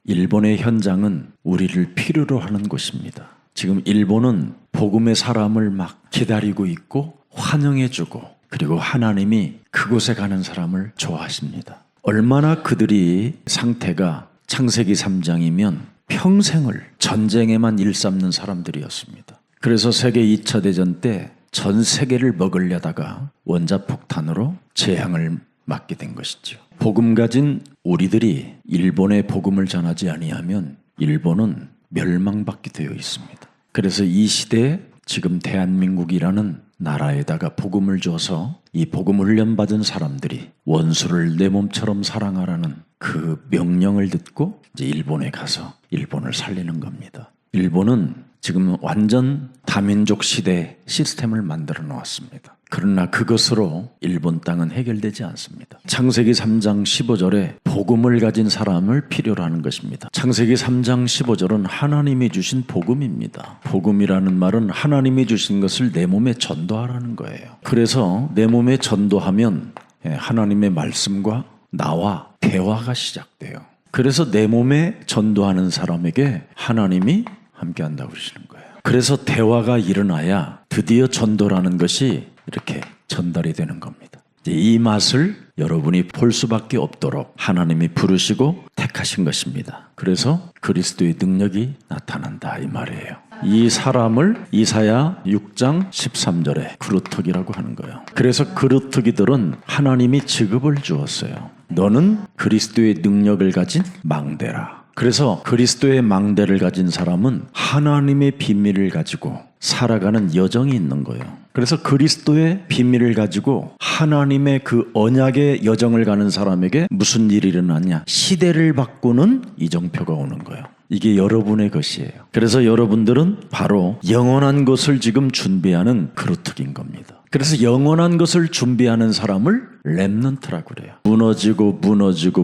일본의 현장은 우리를 필요로 하는 곳입니다. 지금 일본은 복음의 사람을 막 기다리고 있고 환영해주고, 그리고 하나님이 그곳에 가는 사람을 좋아하십니다. 얼마나 그들이 상태가 창세기 3장이면 평생을 전쟁에만 일삼는 사람들이었습니다. 그래서 세계 2차 대전 때 전 세계를 먹으려다가 원자폭탄으로 재앙을 맞게 된 것이죠. 복음 가진 우리들이 일본에 복음을 전하지 아니하면 일본은 멸망받게 되어 있습니다. 그래서 이 시대에 지금 대한민국이라는 나라에다가 복음을 줘서 이 복음 훈련받은 사람들이 원수를 내 몸처럼 사랑하라는 그 명령을 듣고 이제 일본에 가서 일본을 살리는 겁니다. 일본은 지금 완전 다민족 시대 시스템을 만들어 놓았습니다. 그러나 그것으로 일본 땅은 해결되지 않습니다. 창세기 3장 15절에 복음을 가진 사람을 필요로 하는 것입니다. 창세기 3장 15절은 하나님이 주신 복음입니다. 복음이라는 말은 하나님이 주신 것을 내 몸에 전도하라는 거예요. 그래서 내 몸에 전도하면 하나님의 말씀과 나와 대화가 시작돼요. 그래서 내 몸에 전도하는 사람에게 하나님이 함께 한다고 그러시는 거예요. 그래서 대화가 일어나야 드디어 전도라는 것이 이렇게 전달이 되는 겁니다. 이 맛을 여러분이 볼 수밖에 없도록 하나님이 부르시고 택하신 것입니다. 그래서 그리스도의 능력이 나타난다 이 말이에요. 이 사람을 이사야 6장 13절에 그루터기라고 하는 거예요. 그래서 그루터기들은 하나님이 직업을 주었어요. 너는 그리스도의 능력을 가진 망대라. 그래서 그리스도의 망대를 가진 사람은 하나님의 비밀을 가지고 살아가는 여정이 있는 거예요. 그래서 그리스도의 비밀을 가지고 하나님의 그 언약의 여정을 가는 사람에게 무슨 일이 일어나냐? 시대를 바꾸는 이정표가 오는 거예요. 이게 여러분의 것이에요. 그래서 여러분들은 바로 영원한 것을 지금 준비하는 그루터기인 겁니다. 그래서 영원한 것을 준비하는 사람을 렘넌트라고 그래요.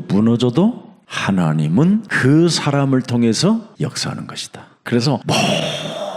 무너져도 하나님은 그 사람을 통해서 역사하는 것이다. 그래서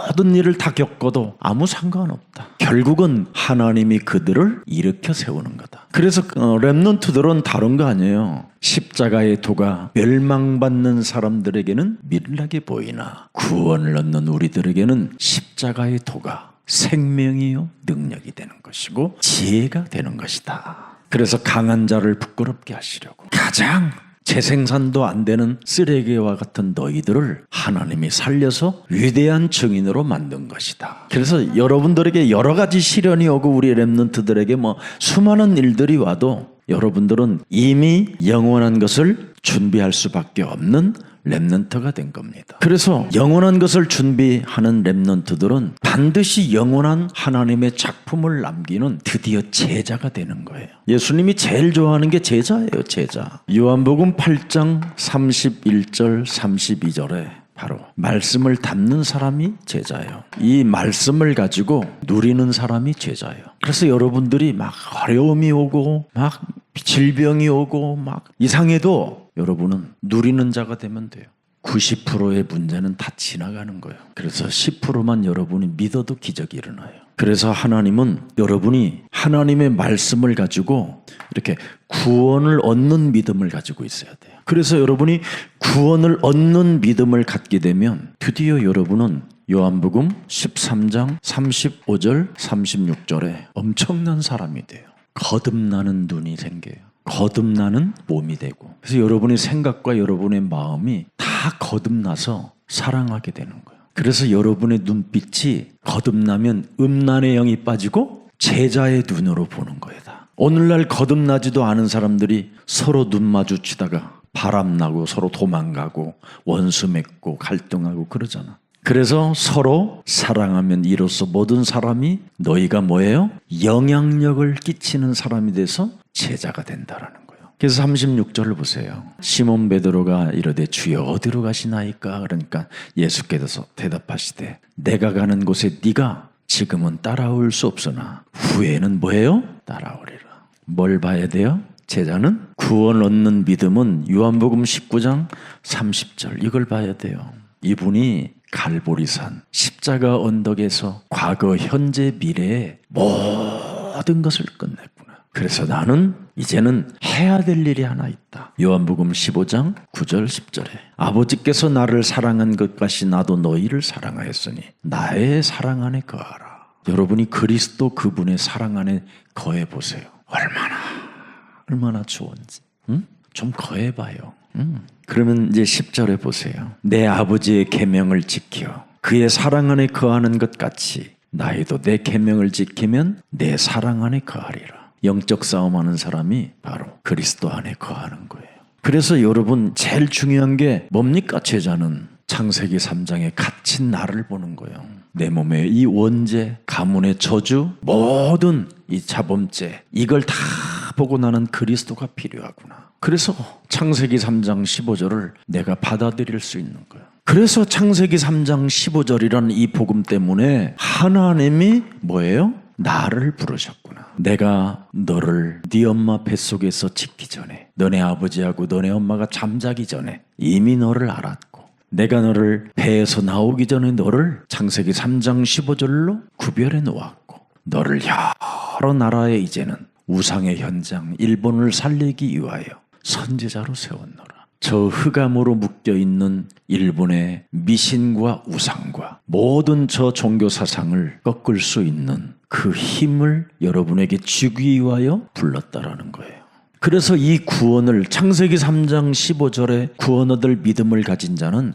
모든 일을 다 겪어도 아무 상관없다. 결국은 하나님이 그들을 일으켜 세우는 거다. 그래서 렘넌트들은 다른 거 아니에요. 십자가의 도가 멸망받는 사람들에게는 미련하게 보이나 구원을 얻는 우리들에게는 십자가의 도가 생명이요 능력이 되는 것이고 지혜가 되는 것이다. 그래서 강한 자를 부끄럽게 하시려고 가장 재생산도 안 되는 쓰레기와 같은 너희들을 하나님이 살려서 위대한 증인으로 만든 것이다. 그래서 여러분들에게 여러 가지 시련이 오고 우리 렘넌트들에게 수많은 일들이 와도 여러분들은 이미 영원한 것을 준비할 수밖에 없는 렘넌트가 된 겁니다. 그래서 영원한 것을 준비하는 렘넌트들은 반드시 영원한 하나님의 작품을 남기는 드디어 제자가 되는 거예요. 예수님이 제일 좋아하는 게 제자예요. 제자. 요한복음 8장 31절 32절에 바로 말씀을 담는 사람이 제자예요. 이 말씀을 가지고 누리는 사람이 제자예요. 그래서 여러분들이 막 어려움이 오고 막 질병이 오고 막 이상해도 여러분은 누리는 자가 되면 돼요. 90%의 문제는 다 지나가는 거예요. 그래서 10%만 여러분이 믿어도 기적이 일어나요. 그래서 하나님은 여러분이 하나님의 말씀을 가지고 이렇게 구원을 얻는 믿음을 가지고 있어야 돼요. 그래서 여러분이 구원을 얻는 믿음을 갖게 되면 드디어 여러분은 요한복음 13장 35절 36절에 엄청난 사람이 돼요. 거듭나는 눈이 생겨요. 거듭나는 몸이 되고, 그래서 여러분의 생각과 여러분의 마음이 다 거듭나서 사랑하게 되는 거예요. 그래서 여러분의 눈빛이 거듭나면 음란의 영이 빠지고 제자의 눈으로 보는 거예요. 오늘날 거듭나지도 않은 사람들이 서로 눈 마주치다가 바람나고 서로 도망가고 원수 맺고 갈등하고 그러잖아. 그래서 서로 사랑하면 이로써 모든 사람이 너희가 뭐예요? 영향력을 끼치는 사람이 돼서 제자가 된다라는 거예요. 그래서 36절을 보세요. 시몬 베드로가 이르되 주여 어디로 가시나이까? 그러니까 예수께서 대답하시되 내가 가는 곳에 네가 지금은 따라올 수 없으나 후에는 뭐예요? 따라오리라. 뭘 봐야 돼요? 제자는 구원 얻는 믿음은 요한복음 19장 30절 이걸 봐야 돼요. 이분이 갈보리산 십자가 언덕에서 과거, 현재, 미래의 모든 것을 끝냈구나. 그래서 나는 이제는 해야 될 일이 하나 있다. 요한복음 15장 9절 10절에 아버지께서 나를 사랑한 것 같이 나도 너희를 사랑하였으니 나의 사랑 안에 거하라. 여러분이 그리스도 그분의 사랑 안에 거해 보세요. 얼마나 좋은지. 좀 거해봐요. 그러면 이제 10절에 보세요. 내 아버지의 계명을 지켜 그의 사랑 안에 거하는 것 같이 나희도 내 계명을 지키면 내 사랑 안에 거하리라. 영적 싸움하는 사람이 바로 그리스도 안에 거하는 거예요. 그래서 여러분 제일 중요한 게 뭡니까? 제자는 창세기 3장에 갇힌 나를 보는 거예요. 내 몸에 이 원죄, 가문의 저주, 모든 이 자범죄 이걸 다 보고 나는 그리스도가 필요하구나. 그래서 창세기 3장 15절을 내가 받아들일 수 있는 거예요. 그래서 창세기 3장 15절이라는 이 복음 때문에 하나님이 뭐예요? 나를 부르셨구나. 내가 너를 네 엄마 뱃속에서 짓기 전에, 너네 아버지하고 너네 엄마가 잠자기 전에 이미 너를 알았고, 내가 너를 배에서 나오기 전에 너를 창세기 3장 15절로 구별해 놓았고, 너를 여러 나라에 이제는 우상의 현장 일본을 살리기 위하여 선지자로 세웠노라. 저 흑암으로 묶여있는 일본의 미신과 우상과 모든 저 종교사상을 꺾을 수 있는 그 힘을 여러분에게 주기 위하여 불렀다라는 거예요. 그래서 이 구원을 창세기 3장 15절에 구원 얻을 믿음을 가진 자는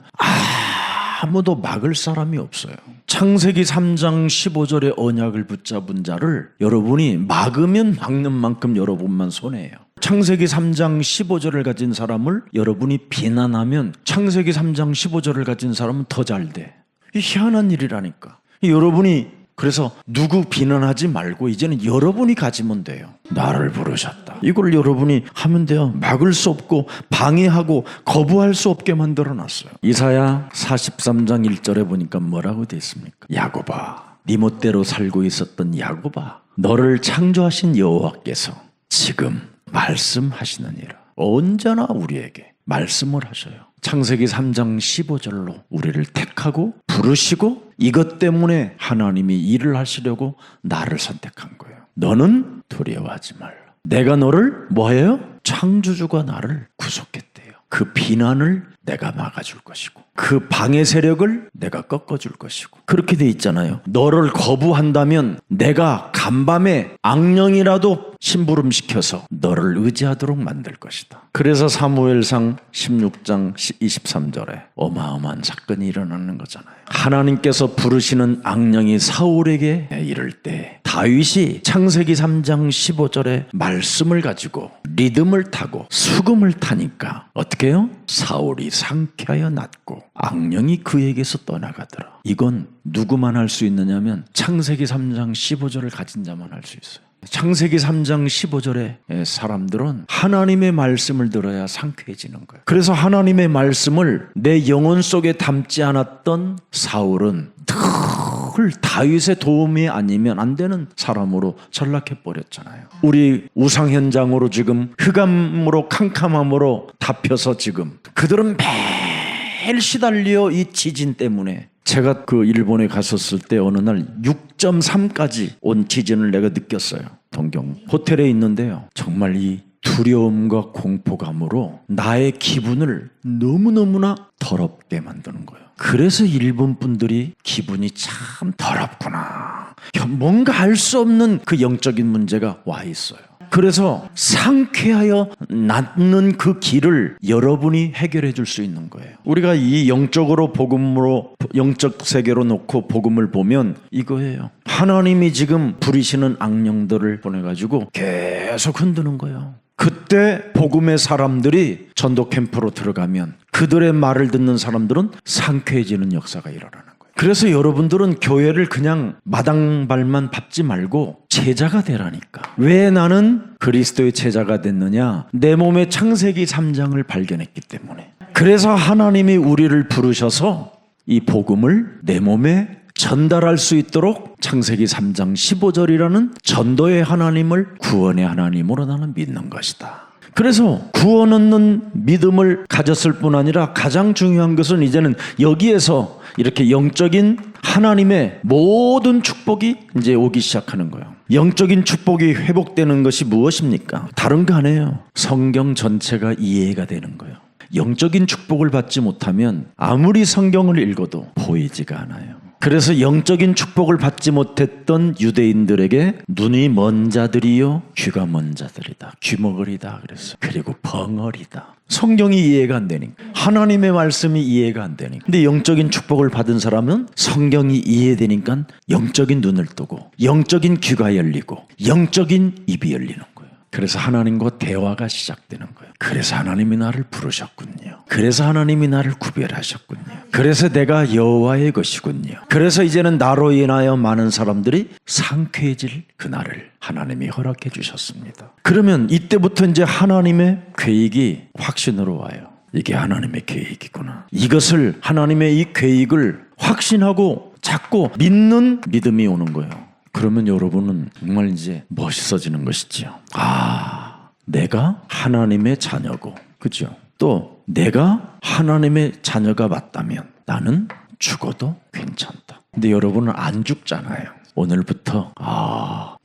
아무도 막을 사람이 없어요. 창세기 3장 15절의 언약을 붙잡은 자를 여러분이 막으면 막는 만큼 여러분만 손해예요. 창세기 3장 15절을 가진 사람을 여러분이 비난하면 창세기 3장 15절을 가진 사람은 더 잘 돼. 이 희한한 일이라니까. 여러분이 그래서 누구 비난하지 말고 이제는 여러분이 가지면 돼요. 나를 부르셨다. 이걸 여러분이 하면 돼요. 막을 수 없고 방해하고 거부할 수 없게 만들어놨어요. 이사야 43장 1절에 보니까 뭐라고 돼 있습니까? 야곱아, 네 멋대로 살고 있었던 야곱아, 너를 창조하신 여호와께서 지금 말씀하시느니라. 언제나 우리에게 말씀을 하셔요. 창세기 3장 15절로 우리를 택하고 부르시고 이것 때문에 하나님이 일을 하시려고 나를 선택한 거예요. 너는 두려워하지 말라. 내가 너를 뭐예요? 창조주가 나를 구속했대요. 그 비난을 내가 막아줄 것이고 그 방해 세력을 내가 꺾어줄 것이고 그렇게 돼 있잖아요. 너를 거부한다면 내가 간밤에 악령이라도 심부름시켜서 너를 의지하도록 만들 것이다. 그래서 사무엘상 16장 23절에 어마어마한 사건이 일어나는 거잖아요. 하나님께서 부르시는 악령이 사울에게 이를 때 다윗이 창세기 3장 15절에 말씀을 가지고 리듬을 타고 수금을 타니까 어떻게 해요? 사울이 상쾌하여 낫고 악령이 그에게서 떠나가더라. 이건 누구만 할 수 있느냐면 창세기 3장 15절을 가진 자만 할 수 있어요. 창세기 3장 15절의 사람들은 하나님의 말씀을 들어야 상쾌해지는 거예요. 그래서 하나님의 말씀을 내 영혼 속에 담지 않았던 사울은 늘 다윗의 도움이 아니면 안 되는 사람으로 전락해버렸잖아요. 우리 우상 현장으로 지금 흑암으로 캄캄함으로 덮여서 지금 그들은 매일 시달려 이 지진 때문에. 제가 그 일본에 갔었을 때 어느 날 6.3까지 온 지진을 내가 느꼈어요. 동경 호텔에 있는데요. 정말 이 두려움과 공포감으로 나의 기분을 너무너무나 더럽게 만드는 거예요. 그래서 일본 분들이 기분이 참 더럽구나. 뭔가 알 수 없는 그 영적인 문제가 와 있어요. 그래서 상쾌하여 낫는 그 길을 여러분이 해결해 줄 수 있는 거예요. 우리가 이 영적으로 복음으로 영적 세계로 놓고 복음을 보면 이거예요. 하나님이 지금 부리시는 악령들을 보내가지고 계속 흔드는 거예요. 그때 복음의 사람들이 전도 캠프로 들어가면 그들의 말을 듣는 사람들은 상쾌해지는 역사가 일어나는 거예요. 그래서 여러분들은 교회를 그냥 마당발만 밟지 말고 제자가 되라니까. 왜 나는 그리스도의 제자가 됐느냐? 내 몸의 창세기 3장을 발견했기 때문에. 그래서 하나님이 우리를 부르셔서 이 복음을 내 몸에 전달할 수 있도록 창세기 3장 15절이라는 전도의 하나님을 구원의 하나님으로 나는 믿는 것이다. 그래서 구원 얻는 믿음을 가졌을 뿐 아니라 가장 중요한 것은 이제는 여기에서 이렇게 영적인 하나님의 모든 축복이 이제 오기 시작하는 거예요. 영적인 축복이 회복되는 것이 무엇입니까? 다른 거 아니에요. 성경 전체가 이해가 되는 거예요. 영적인 축복을 받지 못하면 아무리 성경을 읽어도 보이지가 않아요. 그래서 영적인 축복을 받지 못했던 유대인들에게 눈이 먼 자들이요 귀가 먼 자들이다. 귀머거리다 그랬어요. 그리고 벙어리다. 성경이 이해가 안 되니까, 하나님의 말씀이 이해가 안 되니까. 근데 영적인 축복을 받은 사람은 성경이 이해되니까 영적인 눈을 뜨고 영적인 귀가 열리고 영적인 입이 열리는 거예요. 그래서 하나님과 대화가 시작되는 거예요. 그래서 하나님이 나를 부르셨군요. 그래서 하나님이 나를 구별하셨군요. 그래서 내가 여호와의 것이군요. 그래서 이제는 나로 인하여 많은 사람들이 상쾌해질 그날을 하나님이 허락해 주셨습니다. 그러면 이때부터 이제 하나님의 계획이 확신으로 와요. 이게 하나님의 계획이구나. 이것을, 하나님의 이 계획을 확신하고 자꾸 믿는 믿음이 오는 거예요. 그러면 여러분은 정말 이제 멋있어지는 것이죠. 아, 내가 하나님의 자녀고, 그죠? 또 내가 하나님의 자녀가 맞다면 나는 죽어도 괜찮다. 근데 여러분은 안 죽잖아요. 오늘부터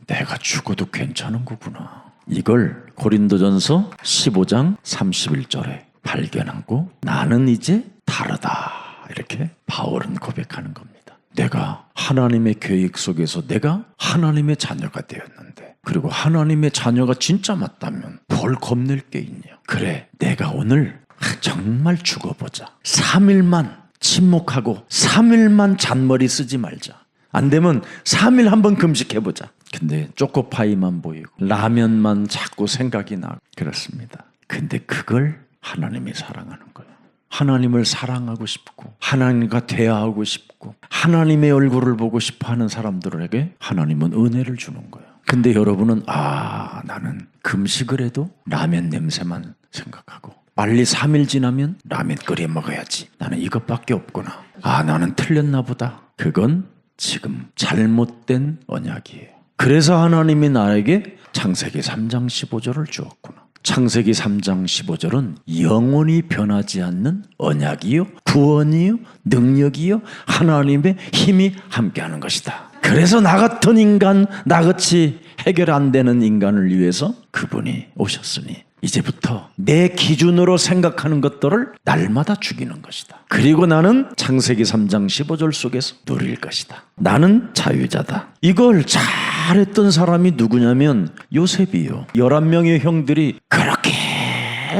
내가 죽어도 괜찮은 거구나. 이걸 고린도전서 15장 31절에 발견하고 나는 이제 다르다. 이렇게 바울은 고백하는 겁니다. 내가 하나님의 계획 속에서 내가 하나님의 자녀가 되었는데, 그리고 하나님의 자녀가 진짜 맞다면 뭘 겁낼 게 있냐. 그래, 내가 오늘 정말 죽어보자. 3일만 침묵하고 3일만 잔머리 쓰지 말자. 안 되면 3일 한번 금식해보자. 근데 초코파이만 보이고 라면만 자꾸 생각이 나고 그렇습니다. 근데 그걸 하나님이 사랑하는 거예요. 하나님을 사랑하고 싶고 하나님과 대화하고 싶고 하나님의 얼굴을 보고 싶어하는 사람들에게 하나님은 은혜를 주는 거예요. 근데 여러분은 나는 금식을 해도 라면 냄새만 생각하고 빨리 3일 지나면 라면 끓여 먹어야지. 나는 이것밖에 없구나. 나는 틀렸나 보다. 그건 지금 잘못된 언약이에요. 그래서 하나님이 나에게 창세기 3장 15절을 주었구나. 창세기 3장 15절은 영원히 변하지 않는 언약이요, 구원이요, 능력이요, 하나님의 힘이 함께하는 것이다. 그래서 나 같은 인간, 나같이 해결 안 되는 인간을 위해서 그분이 오셨으니 이제부터 내 기준으로 생각하는 것들을 날마다 죽이는 것이다. 그리고 나는 창세기 3장 15절 속에서 누릴 것이다. 나는 자유자다. 이걸 잘했던 사람이 누구냐면 요셉이요. 11명의 형들이 그렇게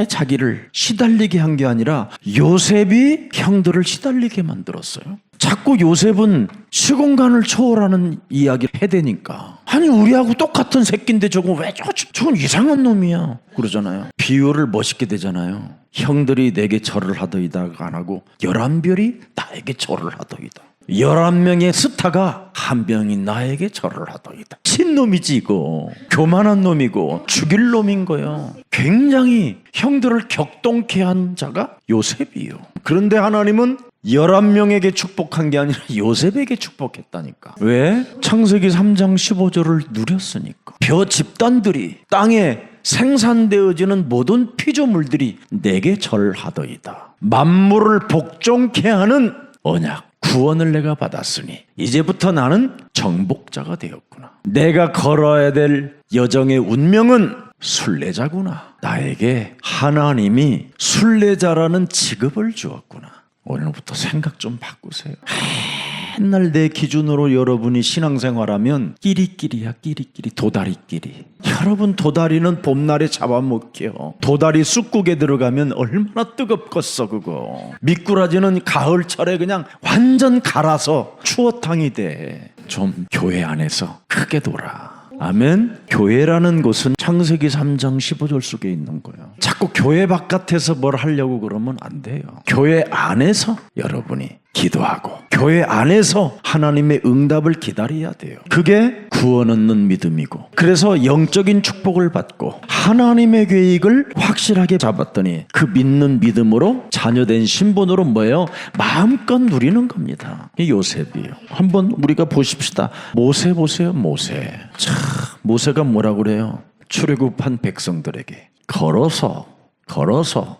자기를 시달리게 한 게 아니라 요셉이 형들을 시달리게 만들었어요. 자꾸 요셉은 시공간을 초월하는 이야기를 해대니까, 아니 우리하고 똑같은 새끼인데 저건 왜 저건 이상한 놈이야 그러잖아요. 비유를 멋있게 되잖아요. 형들이 내게 절을 하더이다가 안 하고 11별이 나에게 절을 하더이다. 11명의 스타가 한 명이 나에게 절을 하더이다. 신놈이지 이거. 교만한 놈이고 죽일 놈인 거예요. 굉장히 형들을 격동케 한 자가 요셉이에요. 그런데 하나님은 11명에게 축복한 게 아니라 요셉에게 축복했다니까. 왜? 창세기 3장 15절을 누렸으니까. 벼 집단들이 땅에 생산되어지는 모든 피조물들이 내게 절하더이다. 만물을 복종케 하는 언약, 구원을 내가 받았으니 이제부터 나는 정복자가 되었구나. 내가 걸어야 될 여정의 운명은 순례자구나. 나에게 하나님이 순례자라는 직업을 주었구나. 오늘부터 생각 좀 바꾸세요. 맨날 내 기준으로 여러분이 신앙생활하면 끼리끼리야. 끼리끼리, 도다리끼리. 여러분 도다리는 봄날에 잡아먹혀요. 도다리 쑥국에 들어가면 얼마나 뜨겁겠어 그거. 미꾸라지는 가을철에 그냥 완전 갈아서 추어탕이 돼. 좀 교회 안에서 크게 돌아. 아멘. 교회라는 곳은 창세기 3장 15절 속에 있는 거예요. 자꾸 교회 바깥에서 뭘 하려고 그러면 안 돼요. 교회 안에서 여러분이 기도하고 교회 안에서 하나님의 응답을 기다려야 돼요. 그게 구원 얻는 믿음이고, 그래서 영적인 축복을 받고 하나님의 계획을 확실하게 잡았더니 그 믿는 믿음으로 자녀된 신분으로 뭐예요? 마음껏 누리는 겁니다. 이 요셉이에요. 한번 우리가 보십시다. 모세 보세요. 모세. 참, 모세가 뭐라고 그래요? 출애굽한 백성들에게 걸어서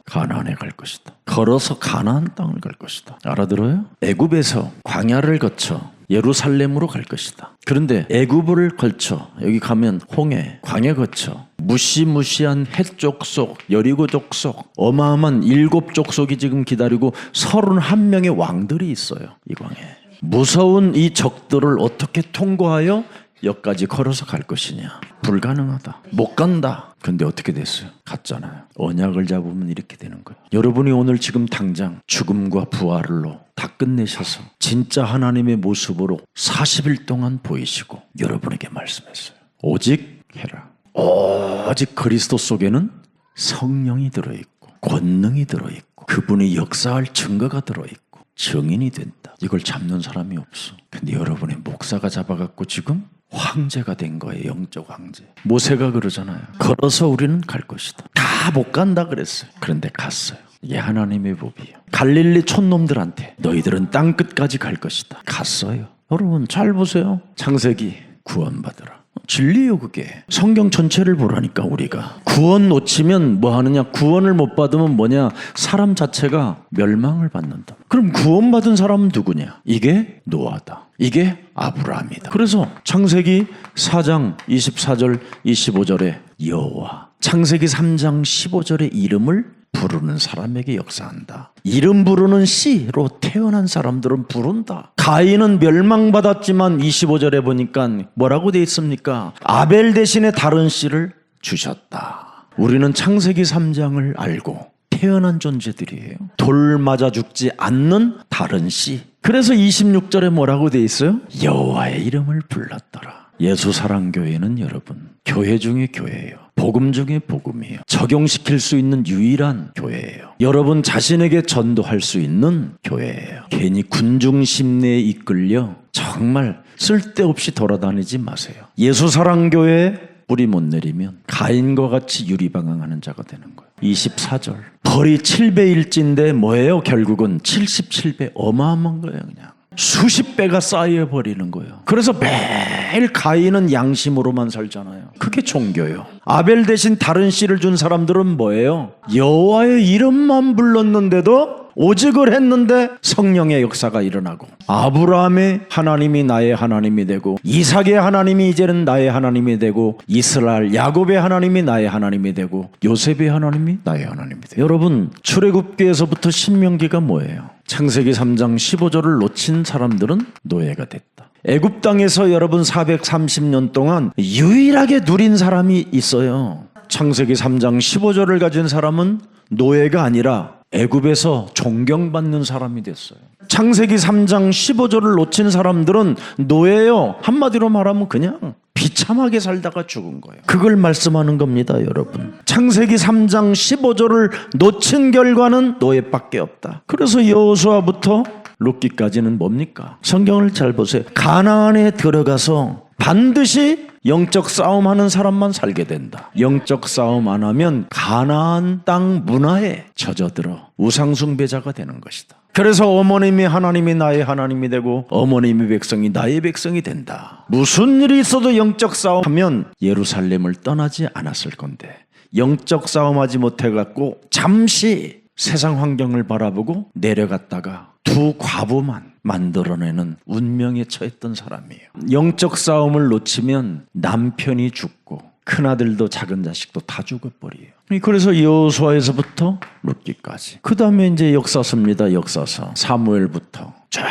가나안에 갈 것이다. 걸어서 가나안 땅을 갈 것이다. 알아들어요? 애굽에서 광야를 거쳐 예루살렘으로 갈 것이다. 그런데 애굽을 걸쳐 여기 가면 홍해, 광야 거쳐 무시무시한 헷 족속, 여리고 족속, 어마어마한 7족속이 지금 기다리고 31명의 왕들이 있어요. 이 광야에. 무서운 이 적들을 어떻게 통과하여 여기까지 걸어서 갈 것이냐? 불가능하다. 못 간다. 근데 어떻게 됐어요? 갔잖아요. 언약을 잡으면 이렇게 되는 거예요. 여러분이 오늘 지금 당장 죽음과 부활로 다 끝내셔서 진짜 하나님의 모습으로 40일 동안 보이시고 여러분에게 말씀했어요. 오직 해라. 오직 그리스도 속에는 성령이 들어있고 권능이 들어있고 그분이 역사할 증거가 들어있고 증인이 된다. 이걸 잡는 사람이 없어. 근데 여러분의 목사가 잡아갖고 지금 황제가 된 거예요. 영적 황제. 모세가 그러잖아요. 걸어서 우리는 갈 것이다. 다 못 간다 그랬어요. 그런데 갔어요. 이게 하나님의 법이에요. 갈릴리 촌놈들한테 너희들은 땅끝까지 갈 것이다. 갔어요. 여러분 잘 보세요. 창세기 구원받으라. 진리요 그게. 성경 전체를 보라니까 우리가. 구원 놓치면 뭐 하느냐. 구원을 못 받으면 뭐냐. 사람 자체가 멸망을 받는다. 그럼 구원받은 사람은 누구냐. 이게 노아다. 이게 아브라함이다. 그래서 창세기 4장 24절 25절에 여호와, 창세기 3장 15절의 이름을 부르는 사람에게 역사한다. 이름 부르는 씨로 태어난 사람들은 부른다. 가인은 멸망받았지만 25절에 보니까 뭐라고 돼 있습니까? 아벨 대신에 다른 씨를 주셨다. 우리는 창세기 3장을 알고 태어난 존재들이에요. 돌 맞아 죽지 않는 다른 씨. 그래서 26절에 뭐라고 돼 있어요? 여호와의 이름을 불렀더라. 예수사랑교회는 여러분 교회 중에 교회예요. 복음 중에 복음이에요. 적용시킬 수 있는 유일한 교회예요. 여러분 자신에게 전도할 수 있는 교회예요. 괜히 군중심내에 이끌려 정말 쓸데없이 돌아다니지 마세요. 예수사랑교회에 뿌리 못 내리면 가인과 같이 유리방황하는 자가 되는 거예요. 24절 벌이 7배일진데 뭐예요? 결국은 77배. 어마어마한 거예요. 그냥 수십 배가 쌓여버리는 거예요. 그래서 매일 가인은 양심으로만 살잖아요. 그게 종교예요. 아벨 대신 다른 씨를 준 사람들은 뭐예요? 여호와의 이름만 불렀는데도 오직을 했는데 성령의 역사가 일어나고 아브라함의 하나님이 나의 하나님이 되고 이삭의 하나님이 이제는 나의 하나님이 되고 이스라엘 야곱의 하나님이 나의 하나님이 되고 요셉의 하나님이 나의 하나님이 되고. 여러분 출애굽기에서부터 신명기가 뭐예요? 창세기 3장 15절을 놓친 사람들은 노예가 됐다. 애굽 땅에서 여러분 430년 동안 유일하게 누린 사람이 있어요. 창세기 3장 15절을 가진 사람은 노예가 아니라 애굽에서 존경받는 사람이 됐어요. 창세기 3장 15절을 놓친 사람들은 노예요. 한마디로 말하면 그냥 비참하게 살다가 죽은 거예요. 그걸 말씀하는 겁니다, 여러분. 창세기 3장 15절을 놓친 결과는 노예밖에 없다. 그래서 여호수아부터 룻기까지는 뭡니까? 성경을 잘 보세요. 가나안에 들어가서 반드시 영적 싸움하는 사람만 살게 된다. 영적 싸움 안 하면 가나안 땅 문화에 젖어들어 우상숭배자가 되는 것이다. 그래서 어머님이 하나님이 나의 하나님이 되고 어머님의 백성이 나의 백성이 된다. 무슨 일이 있어도 영적 싸움하면 예루살렘을 떠나지 않았을 건데 영적 싸움하지 못해갖고 잠시 세상 환경을 바라보고 내려갔다가 두 과부만 만들어내는 운명에 처했던 사람이에요. 영적 싸움을 놓치면 남편이 죽고 큰아들도 작은 자식도 다 죽어버려요. 그래서 여호수아에서부터 룻기까지. 그 다음에 이제 역사서입니다. 역사서. 사무엘부터 쫙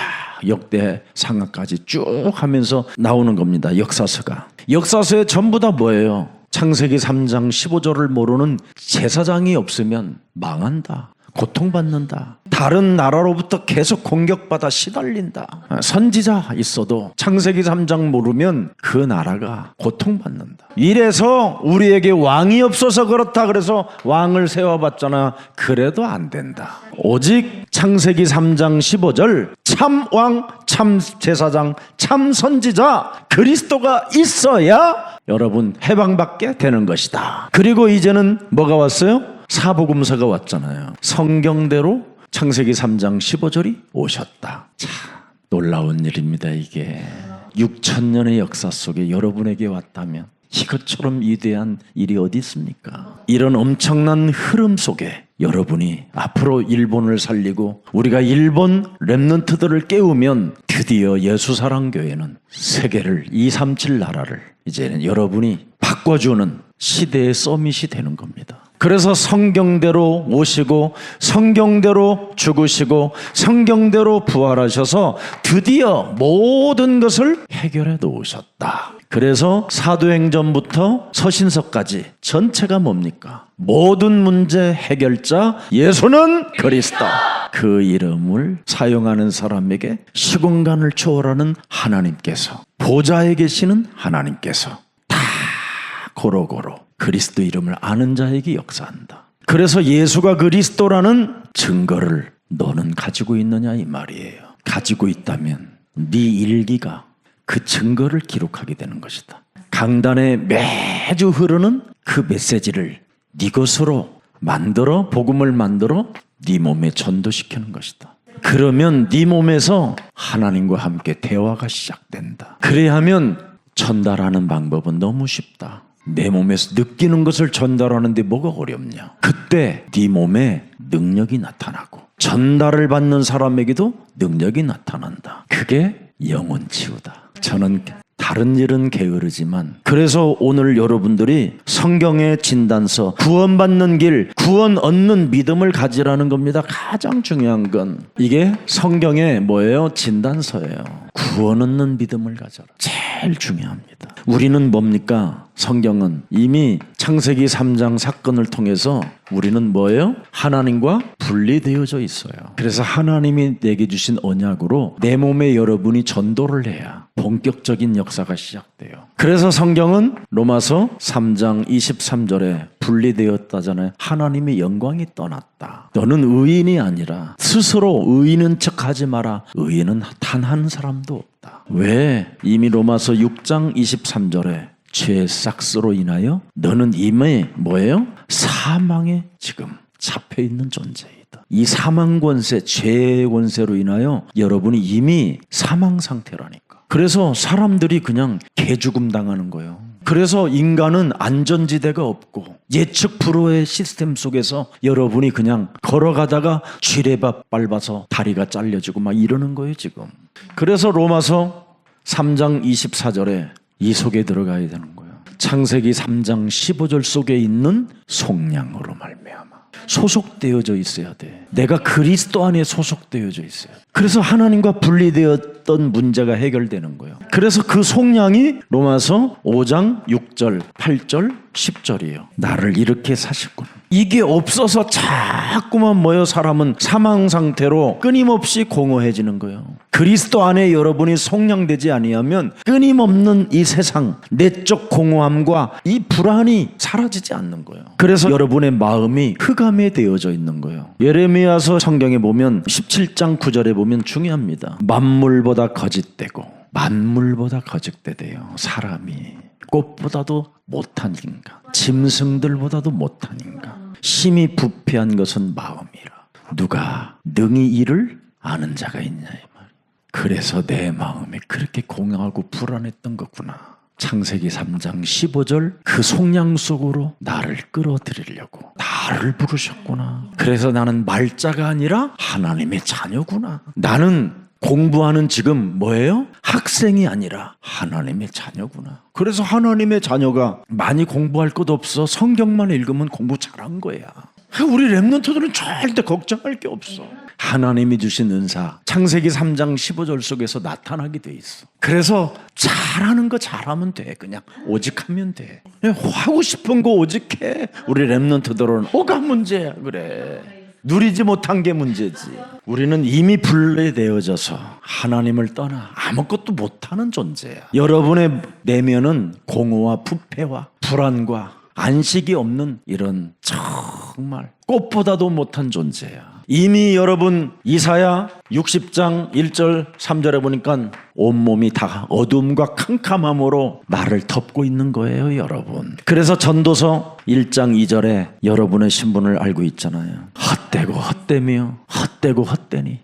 역대상하까지 쭉 하면서 나오는 겁니다. 역사서가. 역사서에 전부 다 뭐예요? 창세기 3장 15절을 모르는 제사장이 없으면 망한다. 고통받는다. 다른 나라로부터 계속 공격받아 시달린다. 선지자 있어도 창세기 3장 모르면 그 나라가 고통받는다. 이래서 우리에게 왕이 없어서 그렇다. 그래서 왕을 세워봤잖아. 그래도 안 된다. 오직 창세기 3장 15절 참 왕, 참 제사장, 참 선지자 그리스도가 있어야 여러분 해방받게 되는 것이다. 그리고 이제는 뭐가 왔어요? 사복음서가 왔잖아요. 성경대로 창세기 3장 15절이 오셨다. 참 놀라운 일입니다. 이게 6,000년의 역사 속에 여러분에게 왔다면 이것처럼 위대한 일이 어디 있습니까? 이런 엄청난 흐름 속에 여러분이 앞으로 일본을 살리고 우리가 일본 렘넌트들을 깨우면 드디어 예수사랑교회는 세계를 237 나라를 이제는 여러분이 바꿔주는 시대의 서밋이 되는 겁니다. 그래서 성경대로 오시고 성경대로 죽으시고 성경대로 부활하셔서 드디어 모든 것을 해결해 놓으셨다. 그래서 사도행전부터 서신서까지 전체가 뭡니까? 모든 문제 해결자 예수는 그리스도. 그 이름을 사용하는 사람에게 시공간을 초월하는 하나님께서, 보좌에 계시는 하나님께서 다 고루고루 그리스도 이름을 아는 자에게 역사한다. 그래서 예수가 그리스도라는 증거를 너는 가지고 있느냐 이 말이에요. 가지고 있다면 네 일기가 그 증거를 기록하게 되는 것이다. 강단에 매주 흐르는 그 메시지를 네 것으로 만들어, 복음을 만들어 네 몸에 전도시키는 것이다. 그러면 네 몸에서 하나님과 함께 대화가 시작된다. 그래야 하면 전달하는 방법은 너무 쉽다. 내 몸에서 느끼는 것을 전달하는데 뭐가 어렵냐. 그때 네 몸에 능력이 나타나고 전달을 받는 사람에게도 능력이 나타난다. 그게 영혼 치유다. 저는 다른 일은 게으르지만 그래서 오늘 여러분들이 성경의 진단서, 구원받는 길, 구원 얻는 믿음을 가지라는 겁니다. 가장 중요한 건 이게 성경의 뭐예요? 진단서예요. 구원 얻는 믿음을 가져라. 제일 중요합니다. 우리는 뭡니까? 성경은 이미 창세기 3장 사건을 통해서 우리는 뭐예요? 하나님과 분리되어져 있어요. 그래서 하나님이 내게 주신 언약으로 내 몸에 여러분이 전도를 해야 본격적인 역사가 시작돼요. 그래서 성경은 로마서 3장 23절에 분리되었다잖아요. 하나님의 영광이 떠났다. 너는 의인이 아니라 스스로 의인은 척하지 마라. 의인은 단 한 사람도 없다. 왜? 이미 로마서 6장 23절에 죄의 싹스로 인하여 너는 이미 뭐예요? 사망에 지금 잡혀있는 존재이다. 이 사망 권세, 죄의 권세로 인하여 여러분이 이미 사망 상태라니까. 그래서 사람들이 그냥 개죽음 당하는 거예요. 그래서 인간은 안전지대가 없고 예측 불허의 시스템 속에서 여러분이 그냥 걸어가다가 쥐레밥 밟아서 다리가 잘려지고 막 이러는 거예요 지금. 그래서 로마서 3장 24절에 이 속에 들어가야 되는 거예요. 창세기 3장 15절 속에 있는 속량으로 말미암아 소속되어져 있어야 돼. 내가 그리스도 안에 소속되어져 있어요. 그래서 하나님과 분리되었던 문제가 해결되는 거예요. 그래서 그 속량이 로마서 5장 6절, 8절, 10절이에요. 나를 이렇게 사셨구나. 이게 없어서 자꾸만 모여 사람은 사망 상태로 끊임없이 공허해지는 거예요. 그리스도 안에 여러분이 속량되지 아니하면 끊임없는 이 세상 내적 공허함과 이 불안이 사라지지 않는 거예요. 그래서 여러분의 마음이 흑암에 되어져 있는 거예요. 예레미야서 성경에 보면 17장 9절에 보면 중요합니다. 만물보다 거짓되고 만물보다 거짓되대요. 사람이 꽃보다도 못한 인간, 짐승들보다도 못한 인간, 심히 부패한 것은 마음이라 누가 능히 이를 아는 자가 있냐 이 말. 그래서 내 마음이 그렇게 공허하고 불안했던 거구나. 창세기 3장 15절 그 속량 속으로 나를 끌어들이려고 나를 부르셨구나. 그래서 나는 말자가 아니라 하나님의 자녀구나. 나는 공부하는 지금 뭐예요? 학생이 아니라 하나님의 자녀구나. 그래서 하나님의 자녀가 많이 공부할 것 없어. 성경만 읽으면 공부 잘한 거야. 우리 랩런트들은 절대 걱정할 게 없어. 하나님이 주신 은사 창세기 3장 15절 속에서 나타나게 돼 있어. 그래서 잘하는 거 잘하면 돼. 그냥 오직 하면 돼. 하고 싶은 거 오직 해. 우리 랩런트들은 뭐가 문제야 그래. 누리지 못한 게 문제지. 우리는 이미 분리되어져서 하나님을 떠나 아무것도 못하는 존재야. 여러분의 내면은 공허와 부패와 불안과 안식이 없는 이런 정말 꽃보다도 못한 존재야. 이미 여러분 이사야 60장 1절 3절에 보니까 온몸이 다 어둠과 캄캄함으로 나를 덮고 있는 거예요 여러분. 그래서 전도서 1장 2절에 여러분의 신분을 알고 있잖아요. 헛되고 헛되며 헛되고 헛되니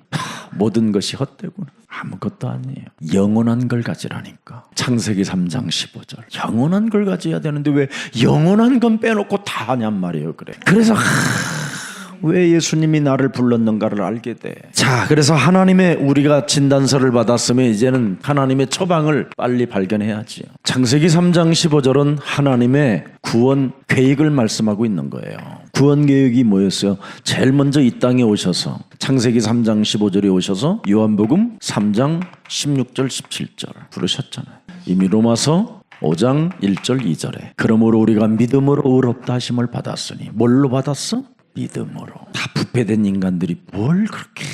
모든 것이 헛되구나. 아무것도 아니에요. 영원한 걸 가지라니까. 창세기 3장 15절 영원한 걸 가져야 되는데 왜 영원한 건 빼놓고 다 하냔 말이에요. 그래. 그래서 왜 예수님이 나를 불렀는가를 알게 돼. 자, 그래서 하나님의 우리가 진단서를 받았으면 이제는 하나님의 처방을 빨리 발견해야지. 창세기 3장 15절은 하나님의 구원 계획을 말씀하고 있는 거예요. 구원 계획이 뭐였어요? 제일 먼저 이 땅에 오셔서 창세기 3장 15절에 오셔서 요한복음 3장 16절 17절 부르셨잖아요. 이미 로마서 5장 1절 2절에 그러므로 우리가 믿음으로 의롭다 하심을 받았으니 뭘로 받았어? 믿음으로. 다 부패된 인간들이 뭘 그렇게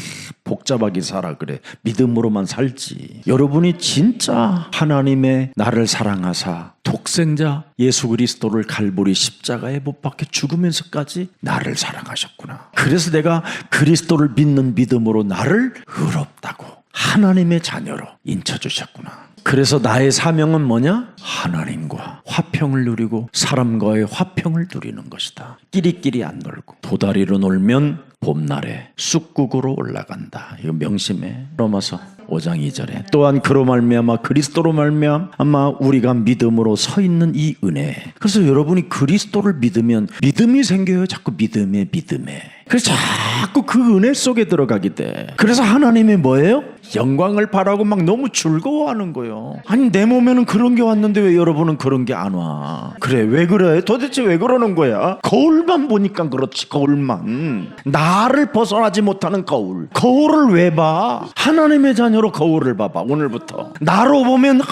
복잡하게 살아 그래. 믿음으로만 살지. 여러분이 진짜 하나님의 나를 사랑하사 독생자 예수 그리스도를 갈보리 십자가에 못 박혀 죽으면서까지 나를 사랑하셨구나. 그래서 내가 그리스도를 믿는 믿음으로 나를 의롭다고 하나님의 자녀로 인쳐주셨구나. 그래서 나의 사명은 뭐냐? 하나님과 화평을 누리고 사람과의 화평을 누리는 것이다. 끼리끼리 안 놀고 도다리로 놀면 봄날에 쑥국으로 올라간다. 이거 명심해. 로마서 5장 2절에 또한 그로 말미암아 그리스도로 말미암아 우리가 믿음으로 서 있는 이 은혜. 그래서 여러분이 그리스도를 믿으면 믿음이 생겨요. 자꾸 믿음에. 그래서 자꾸 그 은혜 속에 들어가게 돼. 그래서 하나님이 뭐예요? 영광을 바라고 막 너무 즐거워하는 거예요. 아니 내 몸에는 그런 게 왔는데 왜 여러분은 그런 게 안 와? 그래, 왜 그래? 도대체 왜 그러는 거야? 거울만 보니까 그렇지. 거울만. 나를 벗어나지 못하는 거울을 왜 봐? 하나님의 자녀로 거울을 봐봐. 오늘부터 나로 보면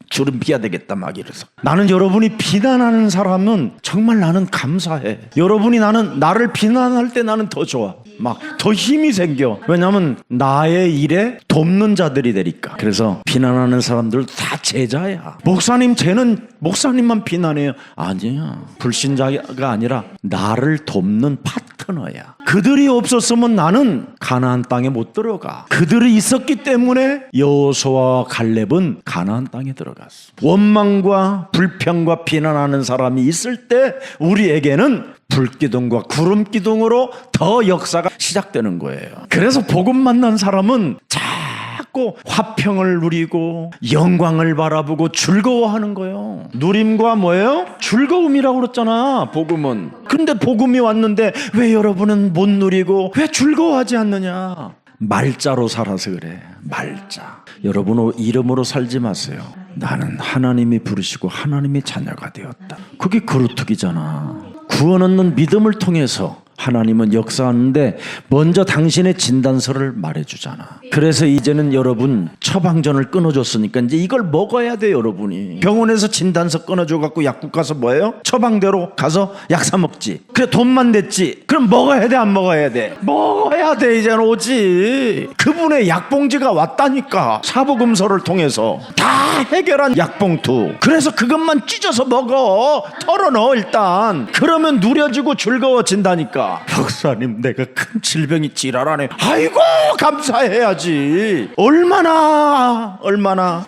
주름 비야 되겠다 막 이래서. 나는 여러분이 비난하는 사람은 정말 나는 감사해. 여러분이 나를 비난할 때 나는 더 좋아. 막 더 힘이 생겨. 왜냐하면 나의 일에 돕는 자들이 되니까. 그래서 비난하는 사람들 다 제자야. 목사님 쟤는 목사님만 비난해요. 아니야. 불신자가 아니라 나를 돕는 파트너야. 그들이 없었으면 나는 가나안 땅에 못 들어가. 그들이 있었기 때문에 여호수아와 갈렙은 가나안 땅에 들어갔어. 원망과 불평과 비난하는 사람이 있을 때 우리에게는 불기둥과 구름기둥으로 더 역사가 시작되는 거예요. 그래서 복음 만난 사람은 자꾸 화평을 누리고 영광을 바라보고 즐거워하는 거예요. 누림과 뭐예요? 즐거움이라고 그랬잖아, 복음은. 근데 복음이 왔는데 왜 여러분은 못 누리고 왜 즐거워하지 않느냐? 말자로 살아서 그래. 말자. 여러분 이름으로 살지 마세요. 나는 하나님이 부르시고 하나님의 자녀가 되었다. 그게 그루터기잖아. 구원 얻는 믿음을 통해서 하나님은 역사하는데 먼저 당신의 진단서를 말해주잖아. 그래서 이제는 여러분 처방전을 끊어줬으니까 이제 이걸 먹어야 돼. 여러분이 병원에서 진단서 끊어줘갖고 약국 가서 뭐예요? 처방대로 가서 약 사 먹지. 그래 돈만 냈지. 그럼 먹어야 돼 안 먹어야 돼? 먹어야 돼. 이제는 오지. 그분의 약봉지가 왔다니까. 사복음서를 통해서 다 해결한 약봉투. 그래서 그것만 찢어서 먹어. 털어넣어 일단. 그러면 누려지고 즐거워진다니까. 목사님 내가 큰 질병이 지랄하네. 아이고 감사해야지. 얼마나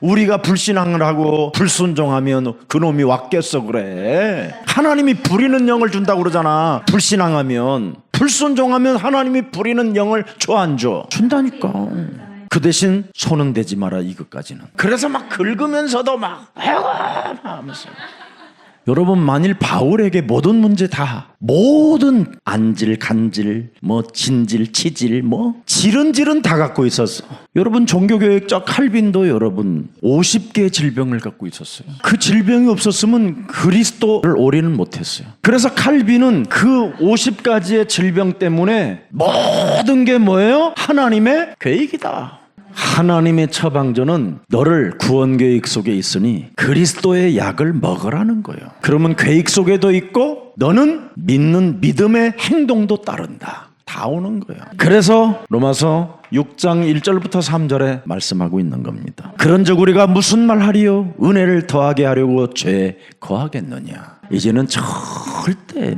우리가 불신앙을 하고 불순종하면 그놈이 왔겠어. 그래, 하나님이 부리는 영을 준다고 그러잖아. 불신앙하면, 불순종하면 하나님이 부리는 영을 줘 안 줘? 준다니까. 그 대신 손은 대지 마라 이것까지는. 그래서 막 긁으면서도 막 아이고 하면서. 여러분 만일 바울에게 모든 문제 다, 모든 안질, 간질, 뭐 진질, 치질, 뭐 질은 다 갖고 있었어. 여러분 종교교육자 칼빈도 여러분 50개의 질병을 갖고 있었어요. 그 질병이 없었으면 그리스도를 오래는 못했어요. 그래서 칼빈은 그 50가지의 질병 때문에 모든 게 뭐예요? 하나님의 계획이다. 하나님의 처방전은 너를 구원 계획 속에 있으니 그리스도의 약을 먹으라는 거예요. 그러면 계획 속에도 있고 너는 믿는 믿음의 행동도 따른다. 다 오는 거예요. 그래서 로마서 6장 1절부터 3절에 말씀하고 있는 겁니다. 그런즉 우리가 무슨 말 하리요? 은혜를 더하게 하려고 죄에 거하겠느냐? 이제는 절대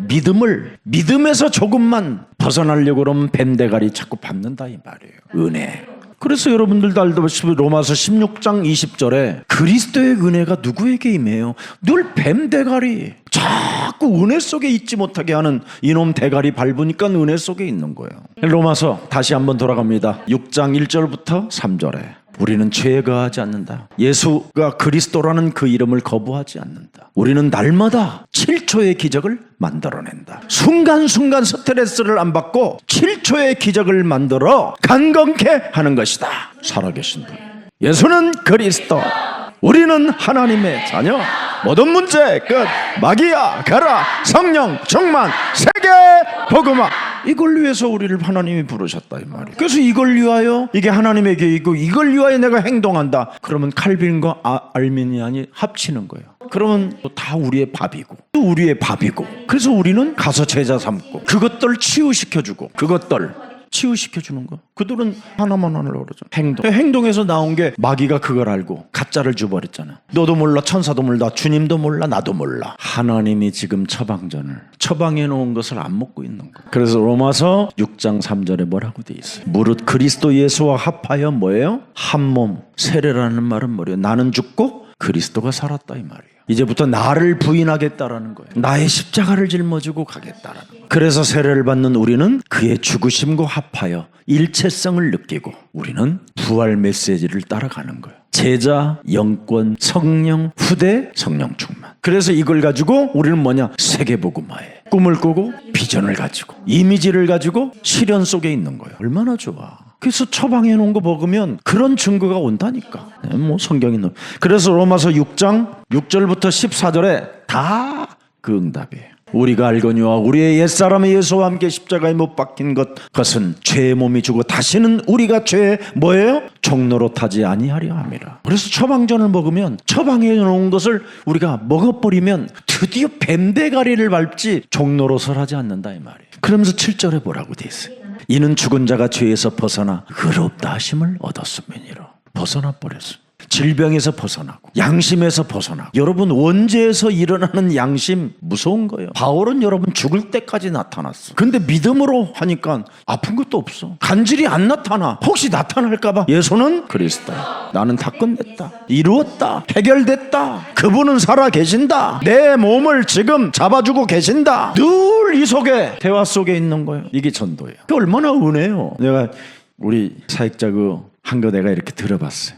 믿음에서 조금만 벗어나려고 그러면 뱀대가리 자꾸 밟는다 이 말이에요. 은혜. 그래서 여러분들도 알다시피 로마서 16장 20절에 그리스도의 은혜가 누구에게 임해요? 늘 뱀 대가리. 자꾸 은혜 속에 있지 못하게 하는 이놈 대가리 밟으니까 은혜 속에 있는 거예요. 로마서 다시 한번 돌아갑니다. 6장 1절부터 3절에 우리는 죄에 거하지 않는다. 예수가 그리스도라는 그 이름을 거부하지 않는다. 우리는 날마다 7초의 기적을 만들어낸다. 순간순간 스트레스를 안 받고 7초의 기적을 만들어 강건케 하는 것이다. 살아계신 분 예수는 그리스도, 우리는 하나님의 자녀. 모든 문제 끝. 마귀야 가라. 성령 충만 세계 복음화. 이걸 위해서 우리를 하나님이 부르셨다 이 말이에요. 그래서 이걸 위하여, 이게 하나님의 계획이고 이걸 위하여 내가 행동한다. 그러면 칼빈과 알미니안이 합치는 거예요. 그러면 다 우리의 밥이고 또 우리의 밥이고, 그래서 우리는 가서 제자 삼고 그것들 치유시켜주고 그것들 치유시켜주는 거. 그들은 하나만 하려고 그러죠. 행동에서 나온 게 마귀가 그걸 알고 가짜를 줘버렸잖아. 너도 몰라, 천사도 몰라, 주님도 몰라, 나도 몰라. 하나님이 지금 처방해 놓은 것을 안 먹고 있는 거. 그래서 로마서 6장 3절에 뭐라고 돼 있어요? 무릇 그리스도 예수와 합하여 뭐예요? 한 몸. 세례라는 말은 뭐예요? 나는 죽고 그리스도가 살았다 이 말이에요. 이제부터 나를 부인하겠다라는 거예요. 나의 십자가를 짊어지고 가겠다라는 거예요. 그래서 세례를 받는 우리는 그의 죽으심과 합하여 일체성을 느끼고 우리는 부활 메시지를 따라가는 거예요. 제자, 영권, 성령, 후대, 성령 충만. 그래서 이걸 가지고 우리는 뭐냐? 세계복음화에 꿈을 꾸고 비전을 가지고 이미지를 가지고 실현 속에 있는 거예요. 얼마나 좋아. 그래서 처방해 놓은 거 먹으면 그런 증거가 온다니까. 뭐 성경이 넣어. 그래서 로마서 6장 6절부터 14절에 다 그 응답이에요. 우리가 알거니와 우리의 옛사람의 예수와 함께 십자가에 못 박힌 것은 죄의 몸이 주고 다시는 우리가 죄의 뭐예요? 종로로 타지 아니하려 함이라. 그래서 처방전을 먹으면, 처방해 놓은 것을 우리가 먹어버리면 드디어 뱀대가리를 밟지 종로로 설하지 않는다 이 말이에요. 그러면서 7절에 뭐라고 돼 있어요? 이는 죽은 자가 죄에서 벗어나 의롭다 하심을 얻었음이니라. 벗어나 버렸습니다. 질병에서 벗어나고 양심에서 벗어나고. 여러분, 원죄에서 일어나는 양심 무서운 거예요. 바울은 여러분 죽을 때까지 나타났어. 근데 믿음으로 하니까 아픈 것도 없어. 간질이 안 나타나. 혹시 나타날까 봐. 예수는 그리스도, 나는 다 끝냈다, 이루었다, 해결됐다, 그분은 살아 계신다, 내 몸을 지금 잡아주고 계신다. 늘 이 속에, 대화 속에 있는 거예요. 이게 전도예요. 그 얼마나 은혜요. 내가 우리 사역자 한 거 내가 이렇게 들어봤어요.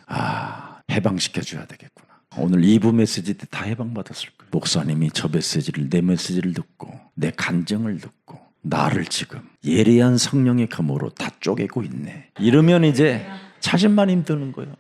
해방시켜줘야 되겠구나. 오늘 2부 메시지 때 다 해방받았을 거예요. 목사님이 저 메시지를, 내 메시지를 듣고 내 간증을 듣고 나를 지금 예리한 성령의 검으로 다 쪼개고 있네. 이러면 이제 자신만 힘드는 거예요.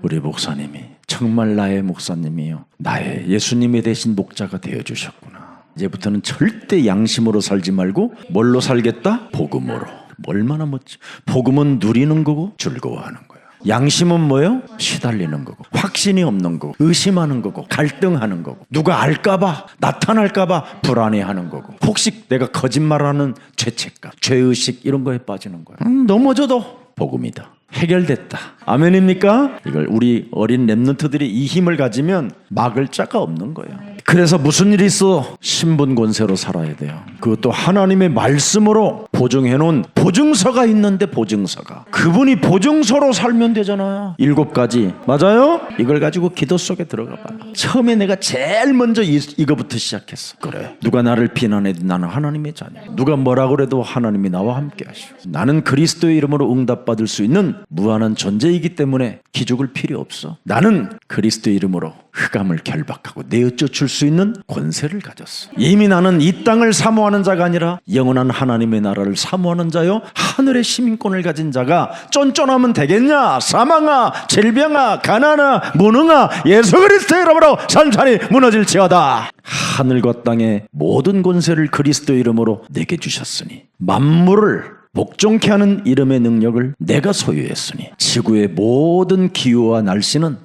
우리 목사님이 정말 나의 목사님이요, 나의 예수님이 되신 목자가 되어주셨구나. 이제부터는 절대 양심으로 살지 말고 뭘로 살겠다? 복음으로. 얼마나 멋지. 복음은 누리는 거고 즐거워하는 거예요. 양심은 뭐예요? 시달리는 거고, 확신이 없는 거고, 의심하는 거고, 갈등하는 거고, 누가 알까봐, 나타날까봐 불안해하는 거고, 혹시 내가 거짓말하는 죄책감, 죄의식 이런 거에 빠지는 거예요. 넘어져도 복음이다. 해결됐다. 아멘입니까? 이걸 우리 어린 렘넌트들이 이 힘을 가지면 막을 자가 없는 거예요. 그래서 무슨 일이 있어? 신분 권세로 살아야 돼요. 그것도 하나님의 말씀으로 보증해놓은 보증서가 있는데, 보증서가, 그분이 보증서로 살면 되잖아요. 7가지 맞아요? 이걸 가지고 기도 속에 들어가 봐요. 처음에 내가 제일 먼저 이거부터 시작했어. 그래, 누가 나를 비난해도 나는 하나님의 자녀. 누가 뭐라 그래도 하나님이 나와 함께 하시오. 나는 그리스도의 이름으로 응답받을 수 있는 무한한 존재이기 때문에 기죽을 필요 없어. 나는 그리스도의 이름으로 흑암을 결박하고 내어쫓을 수 있는 권세를 가졌어. 이미 나는 이 땅을 사모하는 자가 아니라 영원한 하나님의 나라를 사모하는 자요, 하늘의 시민권을 가진 자가 쫀쫀하면 되겠냐? 사망아, 질병아, 가난아, 무능아, 예수 그리스도의 이름으로 산산이 무너질지어다. 하늘과 땅의 모든 권세를 그리스도의 이름으로 내게 주셨으니 만물을 복종케 하는 이름의 능력을 내가 소유했으니 지구의 모든 기후와 날씨는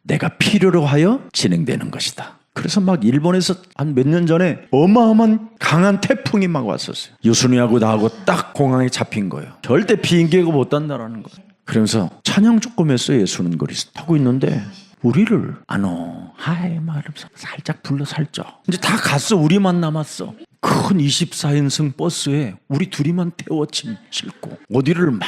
내가 필요로 하여 진행되는 것이다. 그래서 막 일본에서 한 몇 년 전에 어마어마한 강한 태풍이 막 왔었어요. 유순이하고 나하고 딱 공항에 잡힌 거예요. 절대 비행기가 못 단다라는 거예요. 그러면서 찬양 조금 했어요. 예수는 그리스도 하고 있는데 우리를 하이 말하면서 살짝 불러 살짝. 이제 다 갔어. 우리만 남았어. 큰 24인승 버스에 우리 둘이만 태워 싣고 어디를 막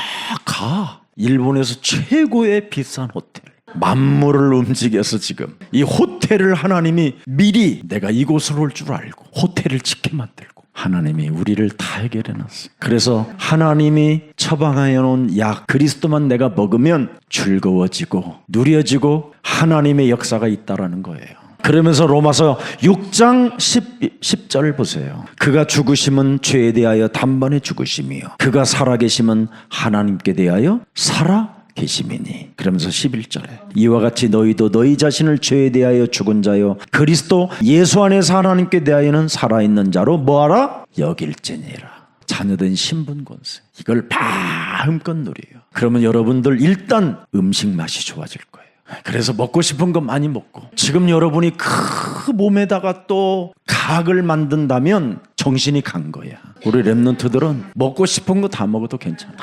가. 일본에서 최고의 비싼 호텔, 만물을 움직여서 지금 이 호텔을 하나님이 미리 내가 이곳으로 올 줄 알고 호텔을 짓게 만들고 하나님이 우리를 다 해결해 놨어요. 그래서 하나님이 처방하여 놓은 약 그리스도만 내가 먹으면 즐거워지고 누려지고 하나님의 역사가 있다라는 거예요. 그러면서 로마서 6장 10절 보세요. 그가 죽으심은 죄에 대하여 단번에 죽으심이요 그가 살아계심은 하나님께 대하여 살아계심이니. 그러면서 11절에 이와 같이 너희도 너희 자신을 죄에 대하여 죽은 자요 그리스도 예수 안에서 하나님께 대하여는 살아있는 자로 뭐하라? 여길지니라. 자녀된 신분 권세 이걸 마음껏 누려요. 그러면 여러분들 일단 음식 맛이 좋아질 거예요. 그래서 먹고 싶은 거 많이 먹고, 지금 여러분이 그 몸에다가 또 각을 만든다면 정신이 간 거야. 우리 랩런트들은 먹고 싶은 거 다 먹어도 괜찮아.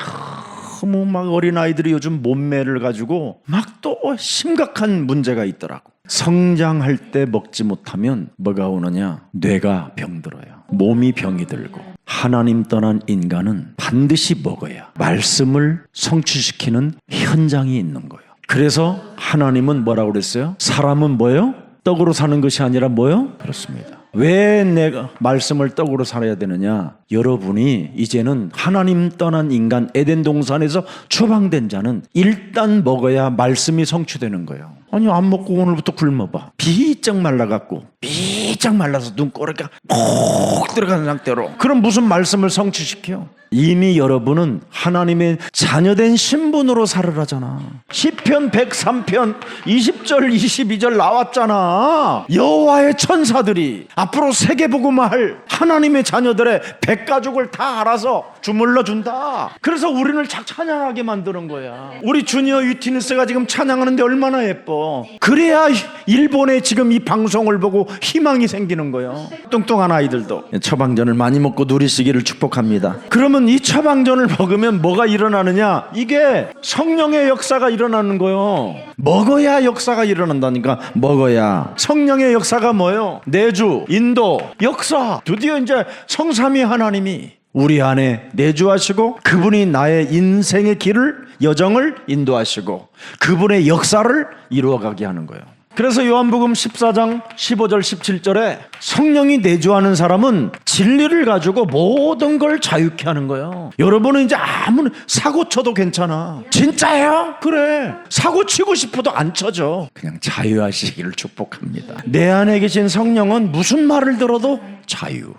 너무 막 어린아이들이 요즘 몸매를 가지고 막 또 심각한 문제가 있더라고. 성장할 때 먹지 못하면 뭐가 오느냐? 뇌가 병들어요. 몸이 병이 들고. 하나님 떠난 인간은 반드시 먹어야 말씀을 성취시키는 현장이 있는 거예요. 그래서 하나님은 뭐라고 그랬어요? 사람은 뭐예요? 떡으로 사는 것이 아니라 뭐예요? 그렇습니다. 왜 내가 말씀을 떡으로 살아야 되느냐? 여러분이 이제는 하나님 떠난 인간 에덴 동산에서 추방된 자는 일단 먹어야 말씀이 성취되는 거예요. 아니 안 먹고 오늘부터 굶어봐. 비쩍 말라갖고 비쩍 말라서 눈꼬리가 푹 들어가는 상태로 그럼 무슨 말씀을 성취시켜? 이미 여러분은 하나님의 자녀된 신분으로 살으라잖아. 시편 103편 20절 22절 나왔잖아. 여호와의 천사들이 앞으로 세계복음화할 하나님의 자녀들의 백가족을 다 알아서 주물러 준다. 그래서 우리를 찬양하게 만드는 거야. 우리 주니어 위트니스가 지금 찬양하는데 얼마나 예뻐. 그래야 일본에 지금 이 방송을 보고 희망이 생기는 거예요. 뚱뚱한 아이들도 처방전을 많이 먹고 누리시기를 축복합니다. 그러면 이 처방전을 먹으면 뭐가 일어나느냐? 이게 성령의 역사가 일어나는 거예요. 먹어야 역사가 일어난다니까. 먹어야. 성령의 역사가 뭐예요? 내주, 인도, 역사. 드디어 이제 성삼위 하나님이 우리 안에 내주하시고 그분이 나의 인생의 길을, 여정을 인도하시고 그분의 역사를 이루어가게 하는 거예요. 그래서 요한복음 14장 15절 17절에 성령이 내주하는 사람은 진리를 가지고 모든 걸 자유케 하는 거예요. 여러분은 이제 아무리 사고 쳐도 괜찮아. 진짜예요? 그래. 사고 치고 싶어도 안 쳐져. 그냥 자유하시기를 축복합니다. 내 안에 계신 성령은 무슨 말을 들어도 자유.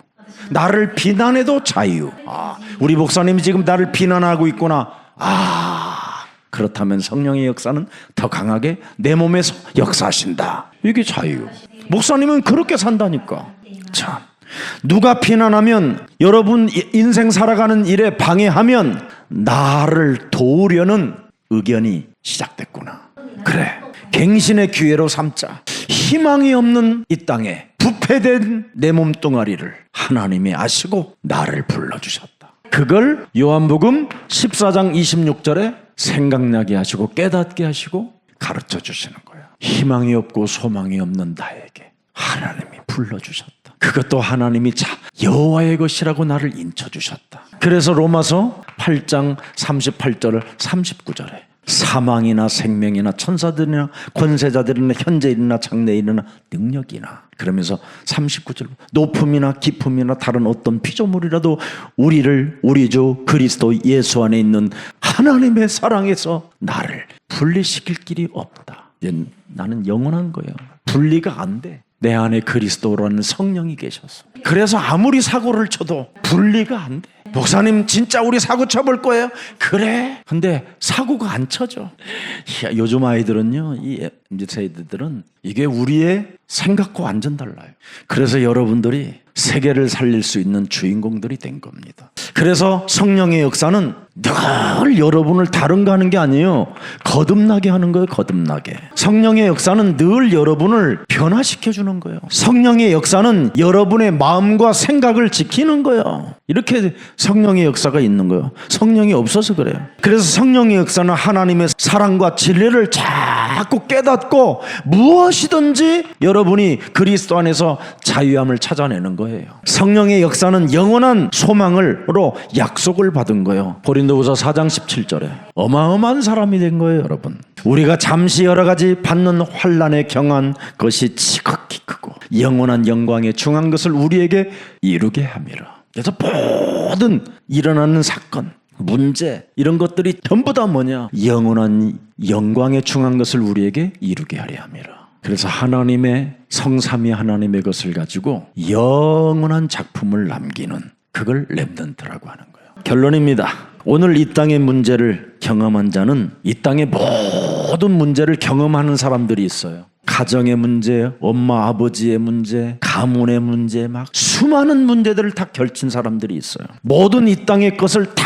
나를 비난해도 자유. 우리 목사님이 지금 나를 비난하고 있구나. 그렇다면 성령의 역사는 더 강하게 내 몸에서 역사하신다. 이게 자유. 목사님은 그렇게 산다니까. 참, 누가 비난하면 여러분 인생 살아가는 일에 방해하면 나를 도우려는 의견이 시작됐구나. 그래, 갱신의 기회로 삼자. 희망이 없는 이 땅에 부패된 내 몸뚱아리를 하나님이 아시고 나를 불러주셨다. 그걸 요한복음 14장 26절에 생각나게 하시고 깨닫게 하시고 가르쳐 주시는 거예요. 희망이 없고 소망이 없는 나에게 하나님이 불러주셨다. 그것도 하나님이 여호와의 것이라고 나를 인쳐주셨다. 그래서 로마서 8장 38절 39절에 사망이나 생명이나 천사들이나 권세자들이나 현재일이나 장래일이나 능력이나 그러면서 39절 높음이나 깊음이나 다른 어떤 피조물이라도 우리를 우리 주 그리스도 예수 안에 있는 하나님의 사랑에서 나를 분리시킬 길이 없다. 나는 영원한 거예요. 분리가 안 돼. 내 안에 그리스도라는 성령이 계셔서. 그래서 아무리 사고를 쳐도 분리가 안 돼. 목사님 진짜 우리 사고 쳐볼 거예요? 그래. 근데 사고가 안 쳐져. 요즘 아이들은요, 이 MZ세대들은 이게 우리의 생각과 완전 달라요. 그래서 여러분들이 세계를 살릴 수 있는 주인공들이 된 겁니다. 그래서 성령의 역사는 늘 여러분을 다른가 하는 게 아니에요. 거듭나게 하는 거예요. 거듭나게. 성령의 역사는 늘 여러분을 변화시켜주는 거예요. 성령의 역사는 여러분의 마음과 생각을 지키는 거예요. 이렇게 성령의 역사가 있는 거예요. 성령이 없어서 그래요. 그래서 성령의 역사는 하나님의 사랑과 진리를 자꾸 깨닫고 무엇이든지 여러분이 그리스도 안에서 자유함을 찾아내는 거예요. 성령의 역사는 영원한 소망으로 약속을 받은 거예요. 고린도후서 4장 17절에 어마어마한 사람이 된 거예요. 여러분, 우리가 잠시 여러 가지 받는 환난에 경한 것이 지극히 크고 영원한 영광에 중한 것을 우리에게 이루게 함이라. 그래서 모든 일어나는 사건, 문제 이런 것들이 전부 다 뭐냐? 영원한 영광에 중한 것을 우리에게 이루게 하려 함이라. 그래서 하나님의 성삼위 하나님의 것을 가지고 영원한 작품을 남기는 그걸 렘넌트라고 하는 거예요. 결론입니다. 오늘 이 땅의 문제를 경험한 자는 이 땅의 모든 문제를 경험하는 사람들이 있어요. 가정의 문제, 엄마 아버지의 문제, 가문의 문제, 막 수많은 문제들을 다 결친 사람들이 있어요. 모든 이 땅의 것을 다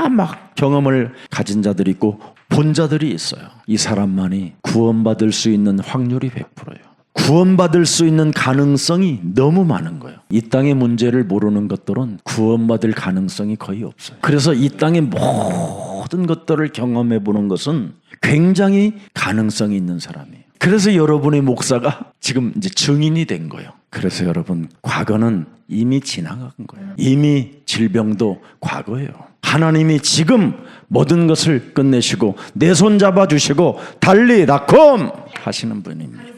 막 경험을 가진 자들이 있고 본 자들이 있어요. 이 사람만이 구원받을 수 있는 확률이 100%예요. 구원받을 수 있는 가능성이 너무 많은 거예요. 이 땅의 문제를 모르는 것들은 구원받을 가능성이 거의 없어요. 그래서 이 땅의 모든 것들을 경험해 보는 것은 굉장히 가능성이 있는 사람이에요. 그래서 여러분의 목사가 지금 이제 증인이 된 거예요. 그래서 여러분, 과거는 이미 지나간 거예요. 이미 질병도 과거예요. 하나님이 지금 모든 것을 끝내시고 내 손 잡아주시고 달리 닷컴 하시는 분입니다.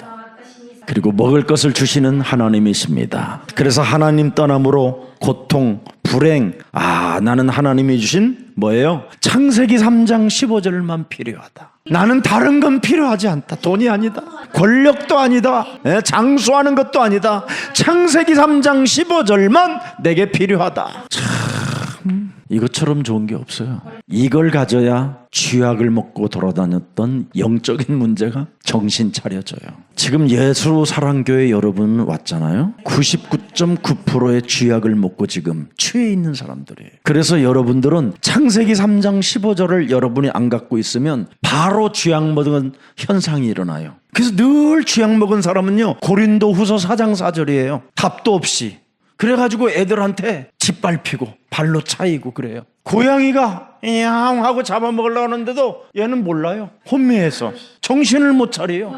그리고 먹을 것을 주시는 하나님이십니다. 그래서 하나님 떠남으로 고통, 불행, 나는 하나님이 주신 뭐예요? 창세기 3장 15절만 필요하다. 나는 다른 건 필요하지 않다. 돈이 아니다, 권력도 아니다, 장수하는 것도 아니다. 창세기 3장 15절만 내게 필요하다. 이것처럼 좋은 게 없어요. 이걸 가져야 쥐약을 먹고 돌아다녔던 영적인 문제가 정신 차려져요. 지금 예수사랑교회 여러분 왔잖아요. 99.9%의 쥐약을 먹고 지금 취해 있는 사람들이에요. 그래서 여러분들은 창세기 3장 15절을 여러분이 안 갖고 있으면 바로 쥐약 먹은 현상이 일어나요. 그래서 늘 쥐약 먹은 사람은요, 고린도후서 4장 4절이에요. 답도 없이. 그래가지고 애들한테 짓밟히고 발로 차이고 그래요. 고양이가 양 하고 잡아먹으려고 하는데도 얘는 몰라요. 혼미해서 정신을 못 차려요.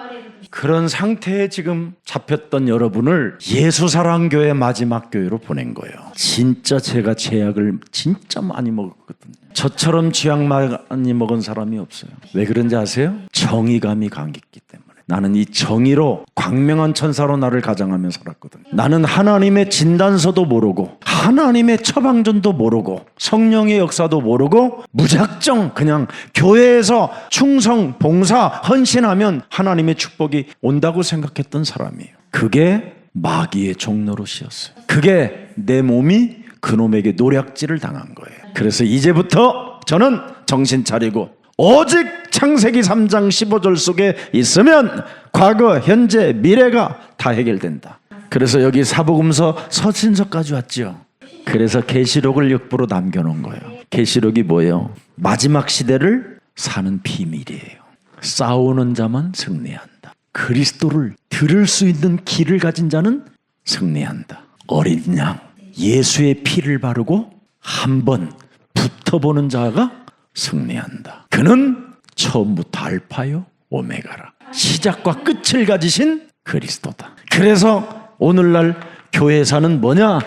그런 상태에 지금 잡혔던 여러분을 예수사랑교회 마지막 교회로 보낸 거예요. 진짜 제가 제약을 진짜 많이 먹었거든요. 저처럼 쥐약 많이 먹은 사람이 없어요. 왜 그런지 아세요? 정의감이 강했기 때문에. 나는 이 정의로 광명한 천사로 나를 가장하며 살았거든. 나는 하나님의 진단서도 모르고 하나님의 처방전도 모르고 성령의 역사도 모르고 무작정 그냥 교회에서 충성, 봉사, 헌신하면 하나님의 축복이 온다고 생각했던 사람이에요. 그게 마귀의 종노릇이었어요. 그게 내 몸이 그놈에게 노략질을 당한 거예요. 그래서 이제부터 저는 정신 차리고 오직 창세기 3장 15절 속에 있으면 과거, 현재, 미래가 다 해결된다. 그래서 여기 사복음서 서신서까지 왔죠. 그래서 계시록을 역부로 남겨놓은 거예요. 계시록이 뭐예요? 마지막 시대를 사는 비밀이에요. 싸우는 자만 승리한다. 그리스도를 들을 수 있는 길을 가진 자는 승리한다. 어린 양 예수의 피를 바르고 한번 붙어보는 자가 승리한다. 그는 처음부터 알파요 오메가라. 시작과 끝을 가지신 그리스도다. 그래서 오늘날 교회사는 뭐냐?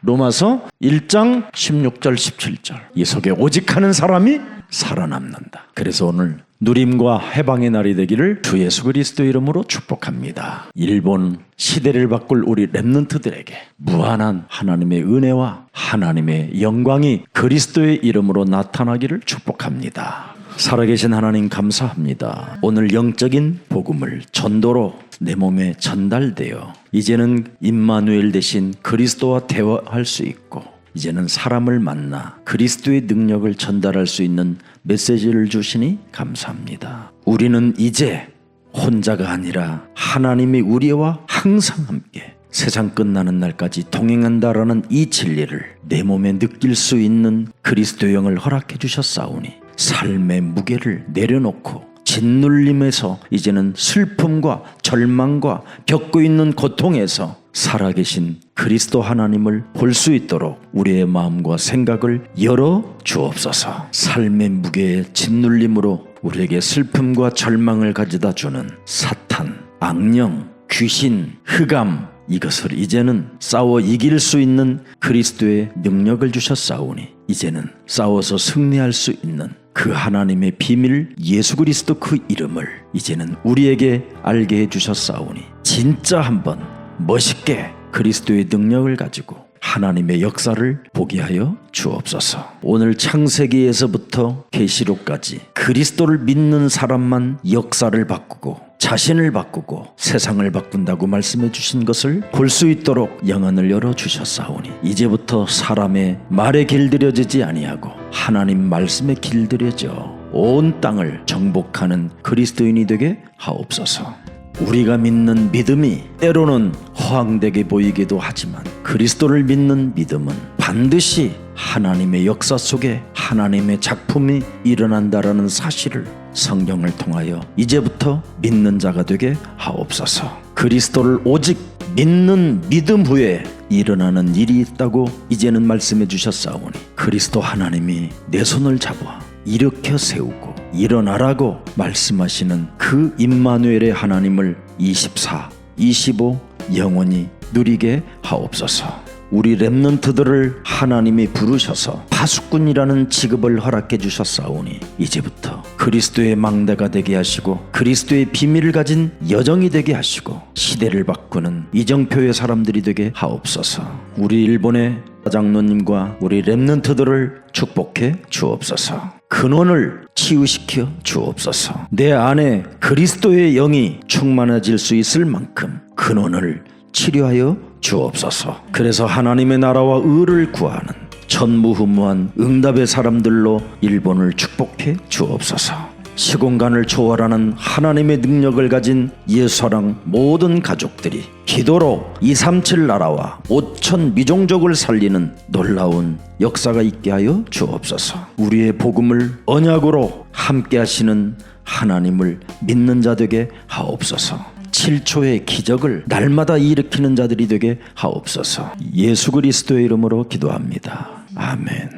로마서 1장 16절 17절 이 속에 오직 하는 사람이 살아남는다. 그래서 오늘 누림과 해방의 날이 되기를 주 예수 그리스도 이름으로 축복합니다. 일본 시대를 바꿀 우리 렘넌트들에게 무한한 하나님의 은혜와 하나님의 영광이 그리스도의 이름으로 나타나기를 축복합니다. 살아계신 하나님 감사합니다. 오늘 영적인 복음을 전도로 내 몸에 전달되어 이제는 임마누엘 대신 그리스도와 대화할 수 있고 이제는 사람을 만나 그리스도의 능력을 전달할 수 있는 메시지를 주시니 감사합니다. 우리는 이제 혼자가 아니라 하나님이 우리와 항상 함께 세상 끝나는 날까지 동행한다라는 이 진리를 내 몸에 느낄 수 있는 그리스도의 영을 허락해 주셨사오니 삶의 무게를 내려놓고 짓눌림에서 이제는 슬픔과 절망과 겪고 있는 고통에서 살아계신 그리스도 하나님을 볼 수 있도록 우리의 마음과 생각을 열어 주옵소서. 삶의 무게의 짓눌림으로 우리에게 슬픔과 절망을 가져다 주는 사탄, 악령, 귀신, 흑암 이것을 이제는 싸워 이길 수 있는 그리스도의 능력을 주셨사오니 이제는 싸워서 승리할 수 있는 그 하나님의 비밀 예수 그리스도 그 이름을 이제는 우리에게 알게 해주셨사오니 진짜 한번 멋있게 그리스도의 능력을 가지고 하나님의 역사를 보게 하여 주옵소서. 오늘 창세기에서부터 계시록까지 그리스도를 믿는 사람만 역사를 바꾸고 자신을 바꾸고 세상을 바꾼다고 말씀해 주신 것을 볼 수 있도록 영안을 열어 주셨사오니 이제부터 사람의 말에 길들여지지 아니하고 하나님 말씀에 길들여져 온 땅을 정복하는 그리스도인이 되게 하옵소서. 우리가 믿는 믿음이 때로는 허황되게 보이기도 하지만 그리스도를 믿는 믿음은 반드시 하나님의 역사 속에 하나님의 작품이 일어난다라는 사실을 성경을 통하여 이제부터 믿는 자가 되게 하옵소서. 그리스도를 오직 믿는 믿음 후에 일어나는 일이 있다고 이제는 말씀해 주셨사오니 그리스도 하나님이 내 손을 잡아 일으켜 세우고 일어나라고 말씀하시는 그 임마누엘의 하나님을 24, 25 영원히 누리게 하옵소서. 우리 렘넌트들을 하나님이 부르셔서 파수꾼이라는 직업을 허락해 주셨사오니 이제부터 그리스도의 망대가 되게 하시고 그리스도의 비밀을 가진 여정이 되게 하시고 시대를 바꾸는 이정표의 사람들이 되게 하옵소서. 우리 일본의 장로님과 우리 렘넌트들을 축복해 주옵소서. 근원을 치유시켜 주옵소서. 내 안에 그리스도의 영이 충만해질 수 있을 만큼 근원을 치료하여 주옵소서. 그래서 하나님의 나라와 의를 구하는 전무후무한 응답의 사람들로 일본을 축복해 주옵소서. 시공간을 초월하는 하나님의 능력을 가진 예수랑 모든 가족들이 기도로 237 나라와 5천 미종족을 살리는 놀라운 역사가 있게 하여 주옵소서. 우리의 복음을 언약으로 함께 하시는 하나님을 믿는 자 되게 하옵소서. 7초의 기적을 날마다 일으키는 자들이 되게 하옵소서. 예수 그리스도의 이름으로 기도합니다. 아멘.